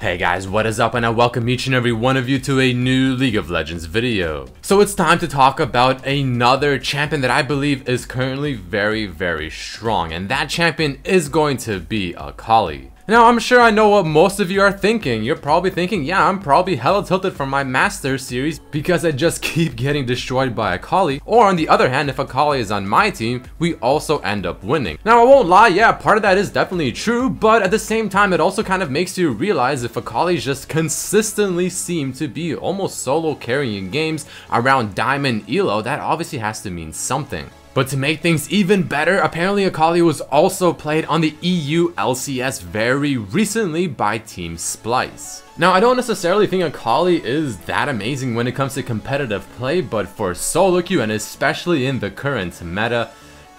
Hey guys, what is up, and I welcome each and every one of you to a new League of Legends video. So it's time to talk about another champion that I believe is currently very strong, and that champion is going to be Akali. Now, I'm sure I know what most of you are thinking. You're probably thinking, yeah, I'm probably hella tilted from my Master series because I just keep getting destroyed by Akali. Or on the other hand, if Akali is on my team, we also end up winning. Now, I won't lie, yeah, part of that is definitely true, but at the same time, it also kind of makes you realize if Akali just consistently seem to be almost solo carrying games around Diamond Elo, that obviously has to mean something. But to make things even better, apparently Akali was also played on the EU LCS very recently by Team Splyce. Now, I don't necessarily think Akali is that amazing when it comes to competitive play, but for solo queue and especially in the current meta,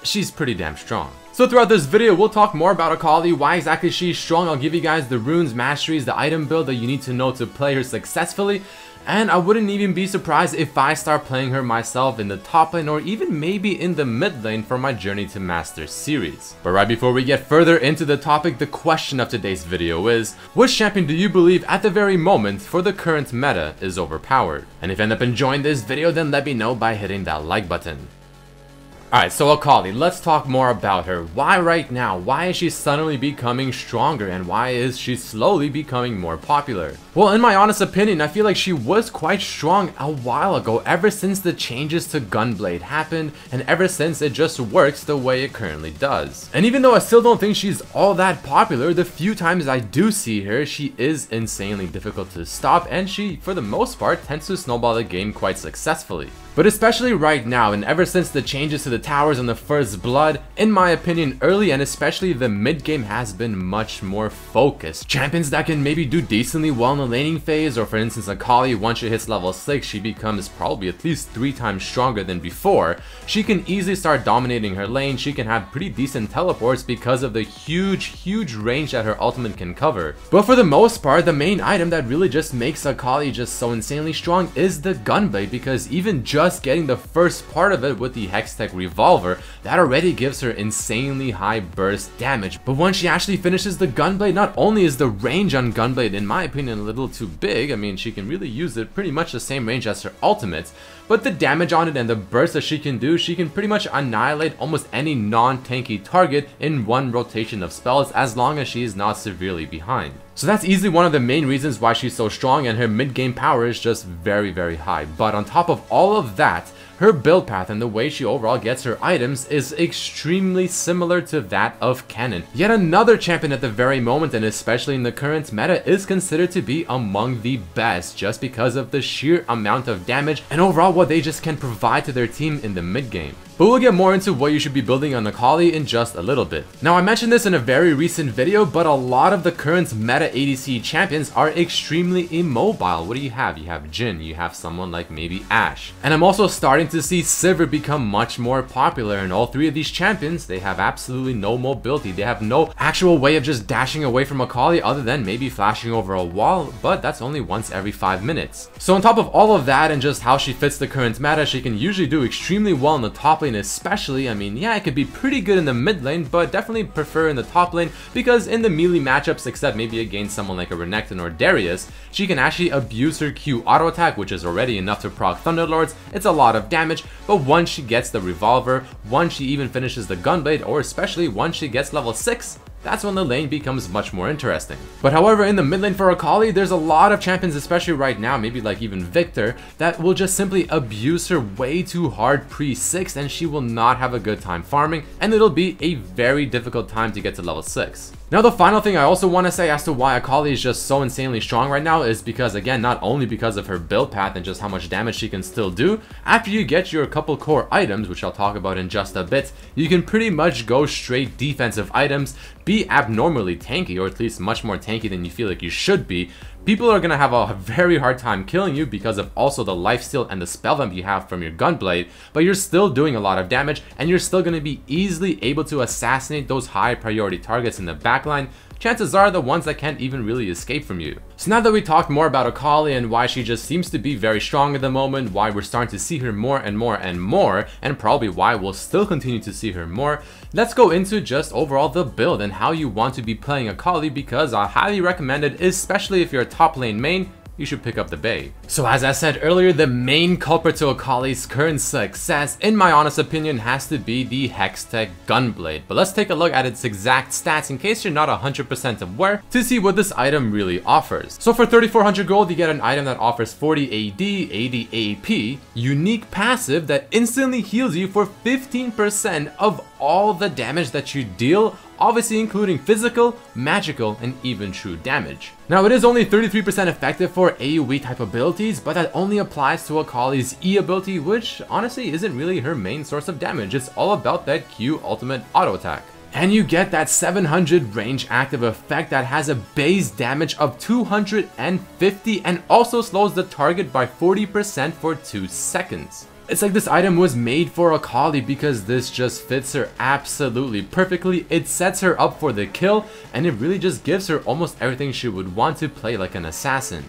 she's pretty damn strong. So throughout this video, we'll talk more about Akali, why exactly she's strong. I'll give you guys the runes, masteries, the item build that you need to know to play her successfully. And I wouldn't even be surprised if I start playing her myself in the top lane or even maybe in the mid lane for my Journey to Master series. But right before we get further into the topic, the question of today's video is, which champion do you believe at the very moment for the current meta is overpowered? And if you end up enjoying this video, then let me know by hitting that like button. Alright, so Akali, let's talk more about her. Why right now? Why is she suddenly becoming stronger, and why is she slowly becoming more popular? Well, in my honest opinion, I feel like she was quite strong a while ago, ever since the changes to Gunblade happened, and ever since it just works the way it currently does. And even though I still don't think she's all that popular, the few times I do see her, she is insanely difficult to stop, and she, for the most part, tends to snowball the game quite successfully. But especially right now, and ever since the changes to the towers and the First Blood, in my opinion, early and especially the mid game has been much more focused. Champions that can maybe do decently well in the laning phase, or for instance Akali, once she hits level 6, she becomes probably at least 3 times stronger than before. She can easily start dominating her lane, she can have pretty decent teleports because of the huge range that her ultimate can cover. But for the most part, the main item that really just makes Akali just so insanely strong is the Gunblade, because even just getting the first part of it with the Hextech Revolver, that already gives her insanely high burst damage. But once she actually finishes the Gunblade, not only is the range on Gunblade in my opinion a little too big, I mean she can really use it pretty much the same range as her ultimates, but the damage on it and the burst that she can do, she can pretty much annihilate almost any non-tanky target in one rotation of spells as long as she is not severely behind. So that's easily one of the main reasons why she's so strong, and her mid-game power is just very high. But on top of all of that, her build path and the way she overall gets her items is extremely similar to that of Kennen. Yet another champion at the very moment, and especially in the current meta, is considered to be among the best just because of the sheer amount of damage and overall what they just can provide to their team in the mid game. But we'll get more into what you should be building on Akali in just a little bit. Now, I mentioned this in a very recent video, but a lot of the current meta ADC champions are extremely immobile. What do you have? You have Jhin, you have someone like maybe Ashe. And I'm also starting to see Sivir become much more popular, and all three of these champions, they have absolutely no mobility. They have no actual way of just dashing away from Akali other than maybe flashing over a wall, but that's only once every 5 minutes. So on top of all of that and just how she fits the current meta, she can usually do extremely well in the top lane especially. I mean, yeah, it could be pretty good in the mid lane, but definitely prefer in the top lane because in the melee matchups, except maybe against someone like a Renekton or Darius, she can actually abuse her Q auto attack, which is already enough to proc Thunderlords. It's a lot of damage, but once she gets the Revolver, once she even finishes the Gunblade, or especially once she gets level 6, that's when the lane becomes much more interesting. But however, in the mid lane for Akali, there's a lot of champions, especially right now, maybe like even Victor, that will just simply abuse her way too hard pre-6, and she will not have a good time farming, and it'll be a very difficult time to get to level 6. Now, the final thing I also want to say as to why Akali is just so insanely strong right now is because, again, not only because of her build path and just how much damage she can still do, after you get your couple core items, which I'll talk about in just a bit, you can pretty much go straight defensive items, be abnormally tanky, or at least much more tanky than you feel like you should be. People are going to have a very hard time killing you because of also the lifesteal and the spell vamp you have from your Gunblade, but you're still doing a lot of damage, and you're still going to be easily able to assassinate those high priority targets in the backline chances are the ones that can't even really escape from you. So now that we talked more about Akali and why she just seems to be very strong at the moment, why we're starting to see her more and more and more, and probably why we'll still continue to see her more, let's go into just overall the build and how you want to be playing Akali, because I highly recommend it, especially if you're a top lane main. You should pick up the Bae. So as I said earlier, the main culprit to Akali's current success, in my honest opinion, has to be the Hextech Gunblade. But let's take a look at its exact stats in case you're not 100% aware to see what this item really offers. So for 3400 gold, you get an item that offers 40 AD, 80 AP, unique passive that instantly heals you for 15% of all the damage that you deal, obviously including physical, magical, and even true damage. Now it is only 33% effective for AoE type abilities, but that only applies to Akali's E ability, which honestly isn't really her main source of damage. It's all about that Q ultimate auto attack. And you get that 700 range active effect that has a base damage of 250 and also slows the target by 40% for 2 seconds. It's like this item was made for Akali because this just fits her absolutely perfectly. It sets her up for the kill, and it really just gives her almost everything she would want to play like an assassin.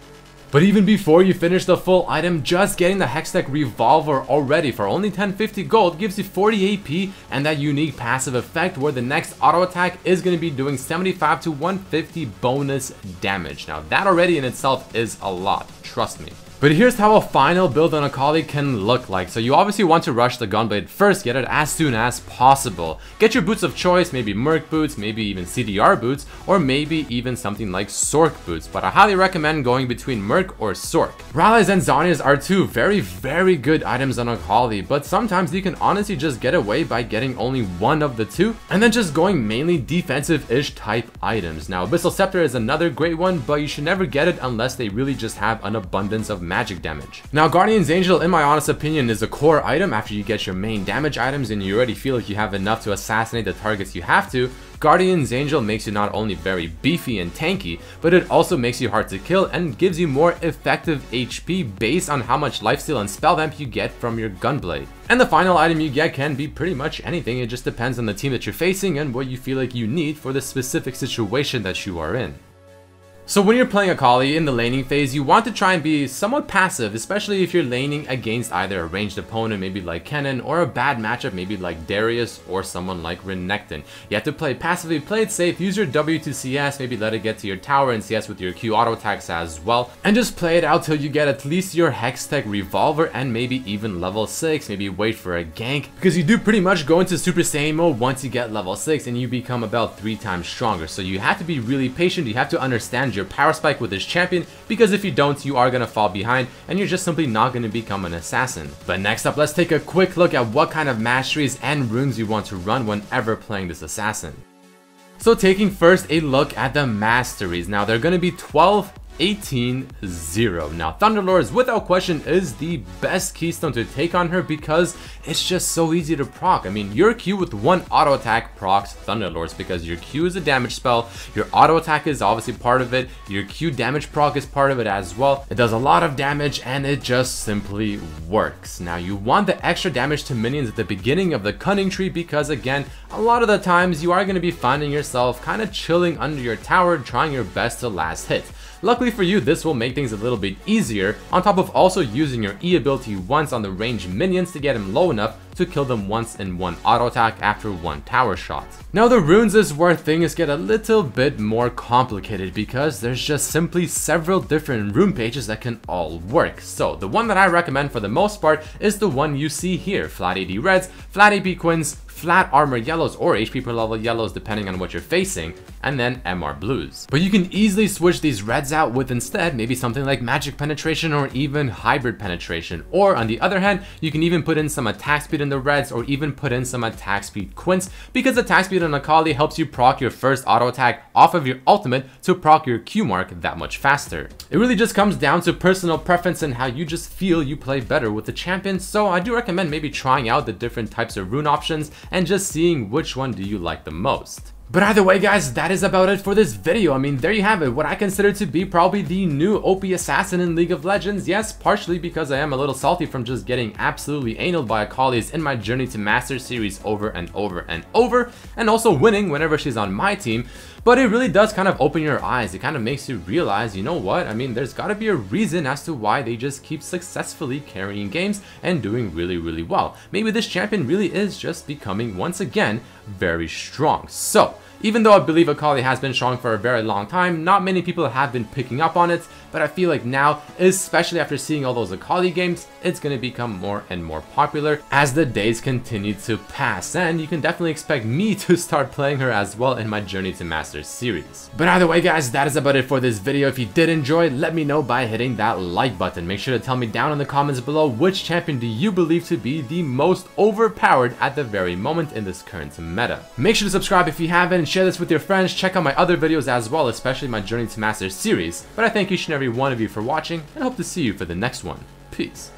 But even before you finish the full item, just getting the Hextech Revolver already for only 1050 gold gives you 40 AP and that unique passive effect where the next auto attack is going to be doing 75 to 150 bonus damage. Now that already in itself is a lot, trust me. But here's how a final build on Akali can look like. So you obviously want to rush the Gunblade first, get it as soon as possible. Get your boots of choice, maybe Merc boots, maybe even CDR boots, or maybe even something like Sorc boots. But I highly recommend going between Merc or Sorc. Rallies and Zhonya's are two very good items on Akali, but sometimes you can honestly just get away by getting only one of the two, and then just going mainly defensive-ish type items. Now Abyssal Scepter is another great one, but you should never get it unless they really just have an abundance of magic damage. Now Guardian's Angel, in my honest opinion, is a core item after you get your main damage items and you already feel like you have enough to assassinate the targets you have to. Guardian's Angel makes you not only very beefy and tanky, but it also makes you hard to kill and gives you more effective HP based on how much lifesteal and spell vamp you get from your Gunblade. And the final item you get can be pretty much anything, it just depends on the team that you're facing and what you feel like you need for the specific situation that you are in. So when you're playing Akali in the laning phase, you want to try and be somewhat passive, especially if you're laning against either a ranged opponent, maybe like Kennen, or a bad matchup, maybe like Darius or someone like Renekton. You have to play passively, play it safe, use your W to CS, maybe let it get to your tower and CS with your Q auto attacks as well, and just play it out till you get at least your Hextech Revolver and maybe even level 6, maybe wait for a gank, because you do pretty much go into Super Saiyan mode once you get level 6 and you become about 3 times stronger. So you have to be really patient, you have to understand your power spike with this champion, because if you don't, you are going to fall behind and you're just simply not going to become an assassin. But next up, let's take a quick look at what kind of masteries and runes you want to run whenever playing this assassin. So taking first a look at the masteries. Now they're going to be 12, 18, 0. Now Thunderlords without question is the best keystone to take on her because it's just so easy to proc. I mean, your Q with one auto attack procs Thunderlords because your Q is a damage spell, your auto attack is obviously part of it, your Q damage proc is part of it as well. It does a lot of damage and it just simply works. Now you want the extra damage to minions at the beginning of the Cunning Tree because again, a lot of the times you are going to be finding yourself kind of chilling under your tower trying your best to last hit. Luckily for you, this will make things a little bit easier, on top of also using your E ability once on the ranged minions to get them low enough to kill them once in one auto attack after one tower shot. Now the runes is where things get a little bit more complicated because there's just simply several different rune pages that can all work. So the one that I recommend for the most part is the one you see here, flat AD reds, flat AP quins, flat armor yellows or HP per level yellows depending on what you're facing, and then MR blues. But you can easily switch these reds out with instead maybe something like magic penetration or even hybrid penetration. Or on the other hand, you can even put in some attack speed in the reds or even put in some attack speed quints because attack speed on Akali helps you proc your first auto attack off of your ultimate to proc your Q mark that much faster. It really just comes down to personal preference and how you just feel you play better with the champion, so I do recommend maybe trying out the different types of rune options and just seeing which one do you like the most. But either way guys, that is about it for this video. I mean, there you have it, what I consider to be probably the new OP assassin in League of Legends. Yes, partially because I am a little salty from just getting absolutely analed by Akali's in my Journey to Master series over and over and over, and also winning whenever she's on my team. but it really does kind of open your eyes. It kind of makes you realize, you know what, I mean, there's got to be a reason as to why they just keep successfully carrying games and doing really, really well. Maybe this champion really is just becoming, once again, very strong. So, even though I believe Akali has been strong for a very long time, not many people have been picking up on it, but I feel like now, especially after seeing all those Akali games, it's going to become more and more popular as the days continue to pass, and you can definitely expect me to start playing her as well in my Journey to Masters series. But either way guys, that is about it for this video. If you did enjoy, let me know by hitting that like button. Make sure to tell me down in the comments below which champion do you believe to be the most overpowered at the very moment in this current meta. Make sure to subscribe if you haven't, share this with your friends, check out my other videos as well, especially my Journey to Masters series. But I thank each and every one of you for watching, and hope to see you for the next one. Peace.